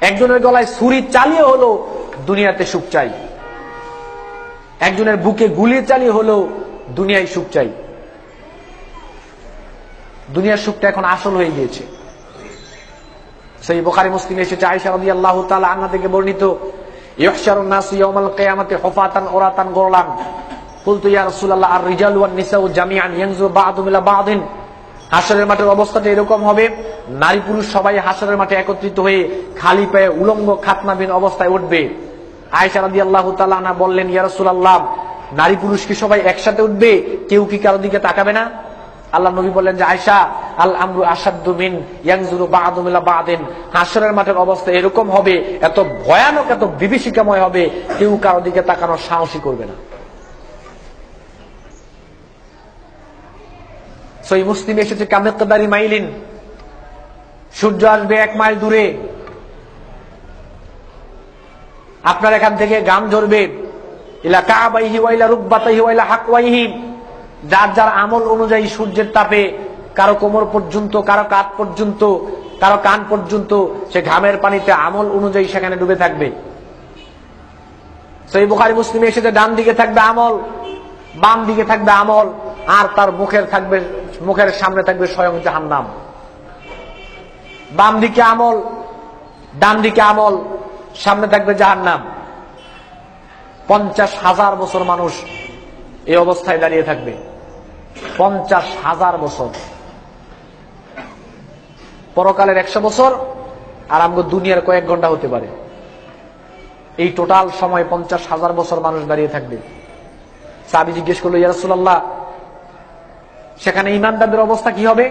একজনের গলায় ছুরি চালিয়ে হলো দুনিয়াতে সুখ চাই, একজনের বুকে গুলি চালিয়ে হলো দুনিয়ায় সুখ চাই। দুনিয়ার সুখটা এখন আসল হয়ে গিয়েছে। সেই বুখারী মুসলিমে এসেছে আয়েশা রাদিয়াল্লাহু তাআলা আনহা থেকে বর্ণিত, ইহশারুন নাসু ইয়াওমাল কিয়ামাতি হুফাতান উরাতান গুরলান কুলতু ইয়া রাসূলুল্লাহ আর রিজালু ওয়ান নিসাউ জামিআন ইয়ানজুরু বা'দুহুম ইলা বা'দিন। হাসরের মাঠের অবস্থাটা এরকম হবে, নারী পুরুষ সবাই হাসরের মাঠে একত্রিত হয়ে খালি পায়ে উলঙ্গ খাতনাবিহীন অবস্থায় উঠবে। আয়েশা রাদিয়াল্লাহু তাআলা আনহা বললেন, ইয়া রাসূলুল্লাহ, নারী পুরুষ কি সবাই একসাথে উঠবে, কেউ কি কারো দিকে তাকাবে না? আল্লাহ নবী বললেন যে আয়েশা, আল আমরু আশাদ্দু মিন ইয়ানজুরু বা'দুহুম ইলা বা'দিন। হাসরের মাঠের অবস্থা এরকম হবে, এত ভয়ানক, এত বিভীষিকাময় হবে, কেউ কারো দিকে তাকানোর সাহসই করবে না। সহিহ মুসলিমে এসেছে কামিকদারি মাইলিন, সূর্য আসবে 1 মাইল দূরে, আপনার এখান থেকে ঘাম ঝরবে, ইলা কাবাইহি ওয়া ইলা রুকবাতাইহি ওয়া ইলা হাকওয়াইহি। যার যার আমল অনুযায়ী সূর্যের তাপে কারো কোমর পর্যন্ত, কারো কাঁধ পর্যন্ত, কারো কান পর্যন্ত সে ঘামের পানিতে আমল অনুযায়ী সেখানে ডুবে থাকবে। সহিহ বুখারী মুসলিমে এসেছে ডান দিকে থাকবে আমল, বাম দিকে থাকবে আমল, আর তার মুখের সামনে থাকবে স্বয়ং জাহান্নাম। বাম দিকে আমল, ডান দিকে আমল, সামনে থাকবে জাহান্নাম। 50,000 বছর মানুষ এই অবস্থায় দাঁড়িয়ে থাকবে। 50,000 বছর। পরকালের 100 বছর আর আমগো দুনিয়ার কয়েক ঘন্টা হতে পারে। এই টোটাল সময় 50,000 বছর মানুষ দাঁড়িয়ে থাকবে। সাহাবী জিজ্ঞেস করলো, ইয়া রাসূলুল্লাহ, সেখানে ঈমানদারদের অবস্থা কি হবে?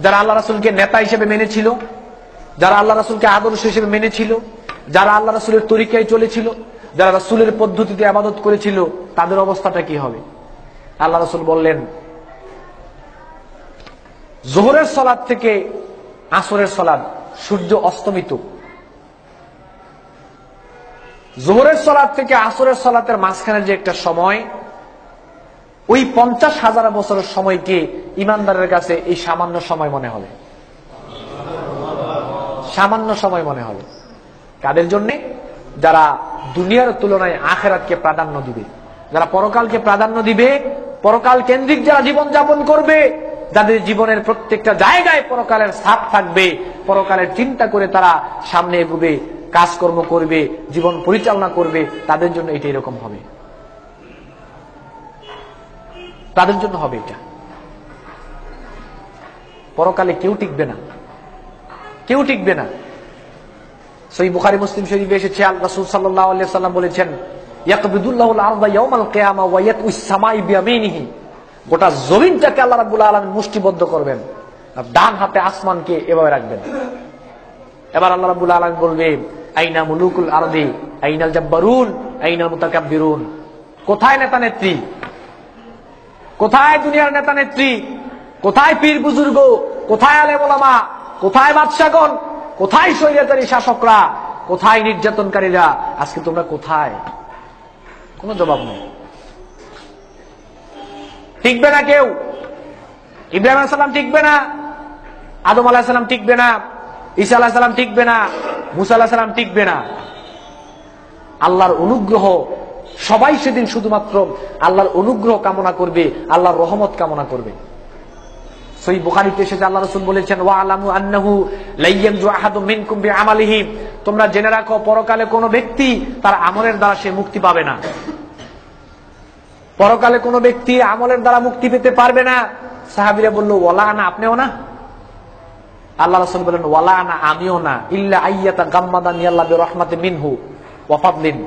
যারা আল্লাহ রাসূলকে নেতা হিসেবে মেনেছিল, যারা আল্লাহ রাসূলকে আদর্শ হিসেবে মেনেছিল, যারা আল্লাহ রাসূলের তরিকায় চলেছিল, যারা রাসূলের পদ্ধতিতে ইবাদত করেছিল, তাদের অবস্থাটা কি হবে? আল্লাহ রাসূল বললেন, যোহরের সালাত থেকে আসরের সালাত, সূর্য অস্তমিত, যোহরের সালাত থেকে আসরের সালাতের মাঝখানে যে একটা সময়, ওই 50,000 বছরের সময়কে ঈমানদারের কাছে এই সামান্য সময় মনে হবে। সামান্য সময় মনে হবে। কাদের জন্য? যারা দুনিয়ার তুলনায় আখিরাতকে প্রাধান্য দিবে, যারা পরকালকে প্রাধান্য দিবে, পরকাল কেন্দ্রিক যারা জীবন যাপন করবে, যাদের জীবনের প্রত্যেকটা জায়গায় পরকালের ছাপ থাকবে, পরকালের চিন্তা করে তারা সামনে এগোবে, কাজকর্ম করবে, জীবন পরিচালনা করবে, তাদের জন্য এটা এরকম হবে। তাদের জন্য হবে এটা। পরকালে কেউ টিকবে না, কেউ টিকবে না। সহিহ বুখারী মুসলিম শরীফে এসেছে, রাসূল সাল্লাল্লাহু আলাইহি ওয়াসাল্লাম বলেছেন, ইয়াকবিদুল্লাহুল আরদা ইয়াওমাল কিয়ামা ওয়া ইয়াতুস সামাই বিয়ামিনিহি। গোটা জমিনটাকে আল্লাহ রাব্বুল আলামিন মুষ্টিবদ্ধ করবেন, আর ডান হাতে আসমানকে এভাবে রাখবেন। এবার আল্লাহ রাব্বুল আলামিন বলবে, আইনা মুলুকুল আরদি আইনাল জাব্বারুন আইনাল মুতাকাব্বিরুন। কোথায় নেতা নেত্রী? কোথায় দুনিয়ার নেতা নেত্রী? কোথায় পীর বুজুর্গ? কোথায় আলেম ওলামা? কোথায় বাদশাগণ? কোথায় স্বৈরাচারী শাসকরা? কোথায় নির্যাতনকারীরা? আজকে তোমরা কোথায়? কোনো জবাব নেই। টিকবে না কেউ। ইব্রাহিম আলাইহিস সালাম টিকবে না, আদম আলাইহিস সালাম টিকবে না, ঈসা আলাইহিস সালাম টিকবে না, মুসা আলাইহিস সালাম টিকবে না। আল্লাহর অনুগ্রহ, সবাই সেদিন শুধুমাত্র আল্লাহর অনুগ্রহ কামনা করবে, আল্লাহর রহমত কামনা করবে। সহিহ বুখারীতে এসেছে, আল্লাহ রাসূল বলেছেন, ওয়া আলামু আন্নাহু লাইয়ানজু আহাদুম মিনকুম বিআমালিহি। তোমরা জেনে রাখো, পরকালে কোনো ব্যক্তি তার আমলের দ্বারা সে মুক্তি পাবে না। পরকালে কোনো ব্যক্তি আমলের দ্বারা মুক্তি পেতে পারবে না। সাহাবীরা বলল, ওয়ালা আনা, আপনিও না? আল্লাহ রাসূল বলেন, ওয়ালা আনা, আমিও না, ইল্লা আইয়াতা গাম্মাদানি আল্লাহ বিরহমাতি মিনহু ওয়া ফাদলিন।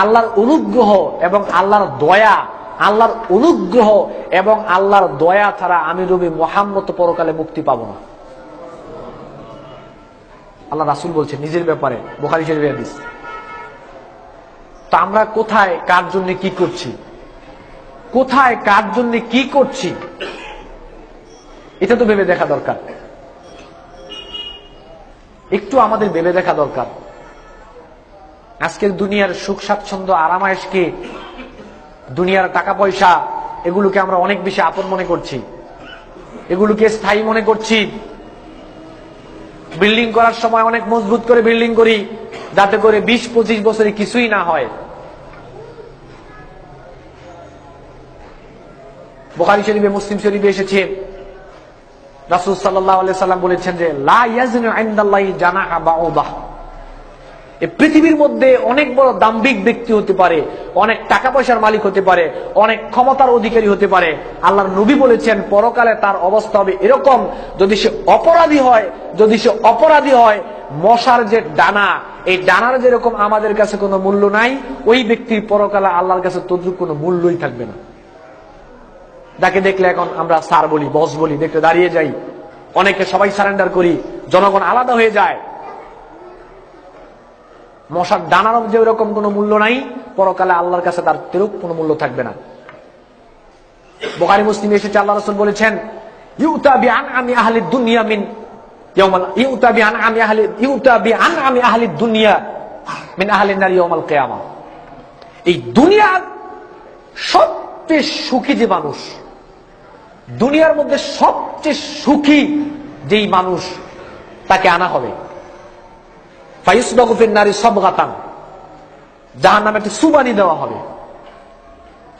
আল্লাহর অনুগ্রহ এবং আল্লাহর দয়া, আল্লাহর অনুগ্রহ এবং আল্লাহর দয়া ছাড়া আমি নবী মুহাম্মদ পরকালে মুক্তি পাবো না। আল্লাহ রাসূল বলছেন নিজের ব্যাপারে, বুখারী শরীফের হাদিস। তো আমরা কোথায়, কার জন্য কি করছি? কোথায়, কার জন্য কি করছি? এটা তো ভেবে দেখা দরকার। একটু আমাদের ভেবে দেখা দরকার। আজকের দুনিয়ার সুখ স্বাচ্ছন্দ্য, আরামায়েশকে, দুনিয়ার টাকা পয়সা, এগুলোকে আমরা অনেক বেশি আপন মনে করছি, এগুলোকে স্থায়ী মনে করছি। বিল্ডিং করার সময় অনেক মজবুত করে বিল্ডিং করি, যাতে করে 20-25 বছরে কিছুই না হয়। বুখারী শরীফে, মুসলিম শরীফে এসেছে, রাসূল সাল্লাল্লাহু আলাইহি সাল্লাম বলেছেন যে লা ইয়াজনু ইনদাল্লাহি জানাহা বাউদাহ। এই পৃথিবীর মধ্যে অনেক বড় দাম্ভিক ব্যক্তি হতে পারে, অনেক টাকা পয়সার মালিক হতে পারে, অনেক ক্ষমতার অধিকারী হতে পারে, আল্লাহর নবী বলেছেন পরকালে তার অবস্থা হবে এরকম, যদি সে অপরাধী হয়, মশার যে ডানা, এই ডানার যেরকম আমাদের কাছে কোনো মূল্য নাই, ওই ব্যক্তির পরকালে আল্লাহর কাছে তদ্রুপ কোনো মূল্যই থাকবে না। যাকে দেখলে এখন আমরা স্যার বলি, বস বলি, দেখতে দাঁড়িয়ে যাই, অনেকে সবাই সারেন্ডার করি, জনগণ আলাদা হয়ে যায়। মশার ডানার যে ওরকম কোনো মূল্য নাই, পরকালে আল্লাহর কাছে তার তেরূপ কোনো মূল্য থাকবে না। বুখারী মুসলিম এসেছে, আল্লাহ রাসূল বলেছেন ইউতা বিআনআমি আহলি দুনিয়া মিন ইয়াউমাল ইউতা বিআনআমি আহলি দুনিয়া মিন আহলিন নার ইয়াউমাল কিয়ামা। এই দুনিয়ার সবচেয়ে সুখী যে মানুষ, দুনিয়ার মধ্যে সবচেয়ে সুখী যেই মানুষ, তাকে আনা হবে ফায়ুসবাগু ফিন নারি সাবগাতান, জাহান্নামে একটা সুবানি দেওয়া হবে।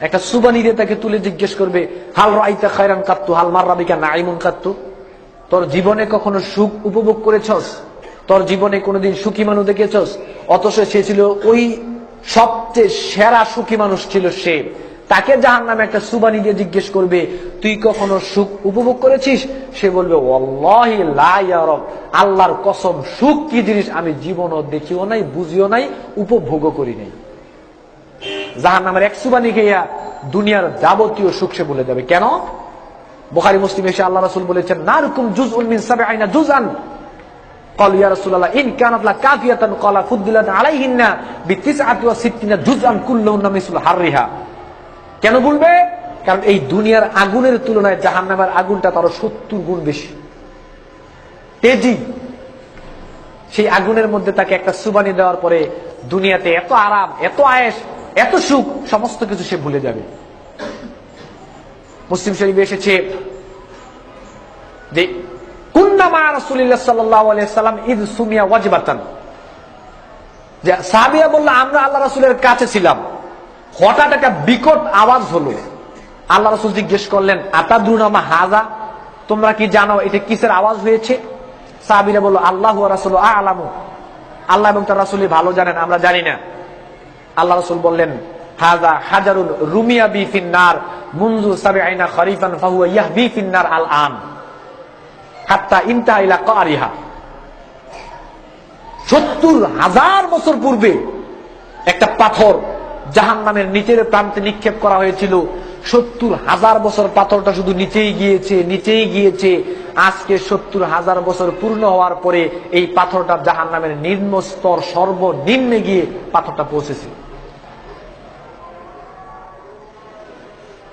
একটা সুবানি দিয়ে তাকে তুলে জিজ্ঞেস করবে হাল রাআইতা খায়রান কাত্তু হাল মাররা বিকা নাঈমুন কাত্তু। তোর জীবনে কখনো সুখ উপভোগ করেছস? তোর জীবনে কোনোদিন সুখী মানুষ দেখেছস? অথচ সে ছিল ওই সবচেয়ে সেরা সুখী মানুষ ছিল সে। তাকে জাহান্নামে একটা সুবানি দিয়ে জিজ্ঞেস করবে তুই কখনো সুখ উপভোগ করেছিস? সে বলবে ওয়াল্লাহি লা ইয়া রব, আল্লাহর কসম, সুখ কি জিনিস আমি জীবনও দেখিও নাই, বুঝিও নাই, উপভোগও করি নাই। জাহান্নামের এক সুবানি খেয়া দুনিয়ার যাবতীয় সুখ সে বলে যাবে। কেন? বুখারী মুসলিম এসে আল্লাহ রাসূল বলেছেন নারকুম জুজউন মিন 70 জুজআন। ক্বালু ইয়া রাসূলুল্লাহ ইন কানাত লা কাফিয়াতান ক্বালা ফুদ্দিলাত আলাইহিন্না বি69 জুজআন কুল্লুহুন্না মিসলু হাররিহা। কেন বলবে? কারণ এই দুনিয়ার আগুনের তুলনায় জাহান্নামের আগুনটা তার 70 গুণ বেশি তেজি। সেই আগুনের মধ্যে তাকে একটা সুবানি দেওয়ার পরে দুনিয়াতে এত আরাম, এত আয়েশ, এত সুখ, সমস্ত কিছু সে ভুলে যাবে। মুসলিম শরীফে এসেছে যে কুন্না মা রাসূলিল্লাহ সাল্লাল্লাহু আলাইহি সাল্লাম ইয সুমিয়া ওয়াজবাতান, যে সাহাবীরা বলল আমরা আল্লাহ রাসূলের কাছে ছিলাম, হঠাৎ একটা বিকট আওয়াজ হলো। আল্লাহ রাসূল জিজ্ঞেস করলেন আতাদরুনা মা হাযা, তোমরা কি জানো এটা কিসের আওয়াজ হয়েছে? সাহাবীরা বলল আল্লাহু ওয়া রাসূলু আ'লামু, আল্লাহ এবং তার রাসূলই ভালো জানেন, আমরা জানি না। আল্লাহ রাসূল বললেন হাযা হাজারুন রুমিয়া বি ফিন্নার মুনযু 70 খরিফান ফাহুয়া ইয়াহবি ফিন্নার আল আন হাত্তা ইনতাহা ইলা কারিহা। 70,000 বছর পূর্বে একটা পাথর জাহান্নামের নিচের প্রান্তে নিক্ষেপ করা হয়েছিল। 70,000 বছর পাথরটা শুধু নিচেই গিয়েছে। আজকে 70,000 বছর পূর্ণ হওয়ার পরে এই পাথরটা জাহান্নামের নিম্ন স্তর, সর্বনিম্নে গিয়ে পাথরটা পৌঁছেছে।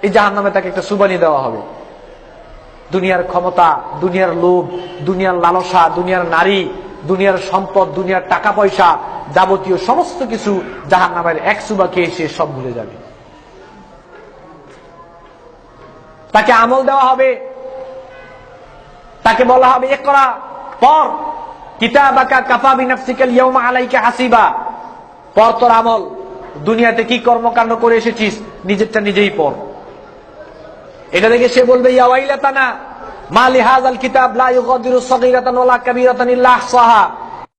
এই জাহান্নামে তাকে একটা সুবানি দেওয়া হবে। দুনিয়ার ক্ষমতা, দুনিয়ার লোভ, দুনিয়ার লালসা, দুনিয়ার নারী, দুনিয়ার সম্পদ, দুনিয়ার টাকা পয়সা, যাবতীয় সমস্ত কিছু জাহান্নামের এক সুবা খেয়ে সে সব ভুলে যাবে। তাকে আমল দেওয়া হবে, তাকে বলা হবে ইকরা, পড়, কিতাবাকা কাফা বিনাফসিকাল ইয়াউমা আলাইকা হাসিবা, পড় তোর আমল, দুনিয়াতে কি কর্মকাণ্ড করে এসেছিস নিজেরটা নিজেই পড়। এটা দেখে সে বলবে ইয়া ওয়াইলাতানা মা লিহাযাল কিতাব লা ইউগাদিরু সাগীরাতান ওয়ালা কাবীরাতান ইল্লা আহসাহা